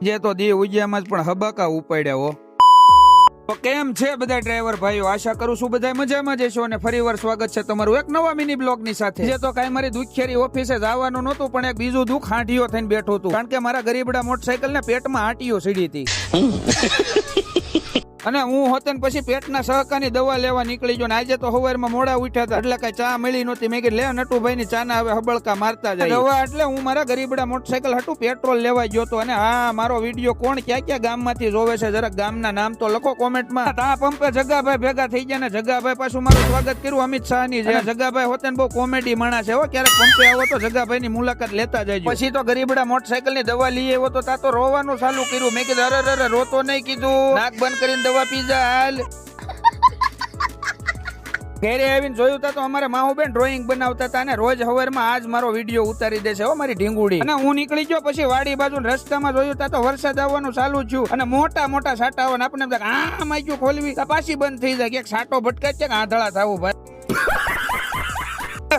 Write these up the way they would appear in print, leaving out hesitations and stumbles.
જે તો દી ઉજ્યામાં જ પણ હબાકા ઉપાડ્યા હો. તો કેમ છે બધા ડ્રાઈવર ભાઈઓ? આશા કરું છું બધા મજામાં જ હશો અને ફરીવાર સ્વાગત છે તમારું એક નવા મિની બ્લોગ ની સાથે. જે તો કાઈ મારી દુખેરી ઓફિસે જવાનું નહોતું પણ એક બીજું દુઃખ હાંઠીઓ થઈને બેઠો હતું, કારણ કે મારા ગરીબડા મોટરસાયકલ ને પેટમાં હાંટીઓ સીડી હતી. અને હું હોતે પછી પેટના સહકાની દવા લેવા નીકળી ગયો ને આજે તો સવારમાં મોડા ઉઠ્યા હતા એટલે કઈ ચા મળી નહોતી. મેં કીધું લે નટુભાઈ ની ચા ના હવે હબળકા મારતા જાય દવા, એટલે હું મારા ગરીબડા મોટરસાયકલ હતું પેટ્રોલ લેવા ગયો હતો. અને હા, મારો વિડીયો કોણ ક્યાં ક્યાં ગામ માંથી જોવે છે જરાક ગામના નામ તો લખો કોમેન્ટમાં. તા પંપે જગાભાઈ ભેગા થઈ ગયા ને જગાભાઈ પાછું મારું સ્વાગત કર્યું અમિત શાહ ની. જગાભાઈ હોતે બહુ કોમેડી માણસ છે હો, ક્યારેક પંપે આવો તો જગાભાઈ ની મુલાકાત લેતા જાય. પછી તો ગરીબડા મોટરસાયકલ ની દવા લઈ આવ્યો તો તા તો રોવાનું ચાલુ કર્યું. મેં કીધું અરે અરે રોતો નહીં, કીધું નાક બંધ કરીને દવા પી જા હાલ. ઘરે આવીને જોયું તા તો અમારે માહુબેન ડ્રોઈંગ બનાવતા હતા અને રોજ હવારમાં આજ મારો વિડીયો ઉતારી દેશે હો મારી ઢીંગુડી. અને હું નીકળી ગયો પછી વાડી બાજુ રસ્તામાં જોયું તા તો વરસાદ આવવાનું ચાલુ થયું અને મોટા મોટા સાટા આવવાના. આપણે આ માઈક્યુ ખોલવી પાછી બંધ થઈ જાય, ક્યાંક સાટો ભટકાય છે કે આંધળા થવું ભાઈ.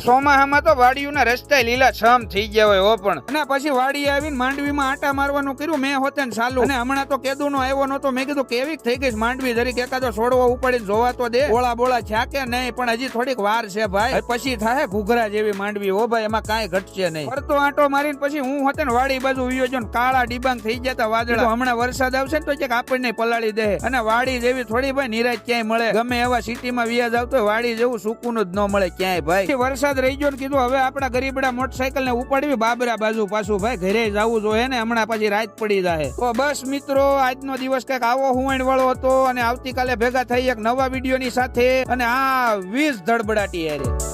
સોમાહામાં તો વાડીઓના રસ્તા લીલા છમ થઈ ગયા હોય હો. પણ અને પછી વાડી આવીને માંડવીમાં આટા મારવાનું કર્યું મેં હોતે ને ચાલુ. અને હમણાં તો કેદુનો આવ્યો નતો, મેં કીધું કેવી થઈ ગઈ માંડવી, જરીક એકાદો છોડવો ઉપાડીને જોવા તો દે બોળા બોળા છે કે નહીં. પણ હજી થોડીક વાર છે ભાઈ, પછી થાય ઘૂઘરા જેવી માંડવી હો ભાઈ, એમાં કાંઈ ઘટશે નહીં. ફરતો આંટો મારીને પછી હું હોતે ને વાડી બાજુ વિયો જો કાળા ડિબાંગ થઈ જતા વાદળા. હમણાં વરસાદ આવશે ને તો ક્યાંક આપણને પલાળી દે. અને વાડી જેવી થોડી ભાઈ નિરાશ ક્યાંય મળે, ગમે એવા સિટીમાં વ્યાજ આવતો વાડી જેવું સુકૂન જ ન મળે ક્યાંય ભાઈ. વરસાદ રહી ગયો ને કીધું હવે આપડા ગરીબડા મોટરસાયકલ ને ઉપાડવી બાબરા બાજુ પાછું ભાઈ ઘરે જવું જોઈએ ને, હમણાં પછી રાત પડી જાય. તો બસ મિત્રો, આજનો દિવસ કઈક આવો હુંવણ વાળો હતો અને આવતીકાલે ભેગા થઈ એક નવા વિડીયો ની સાથે અને આ 20 ધડબડાટી હારે.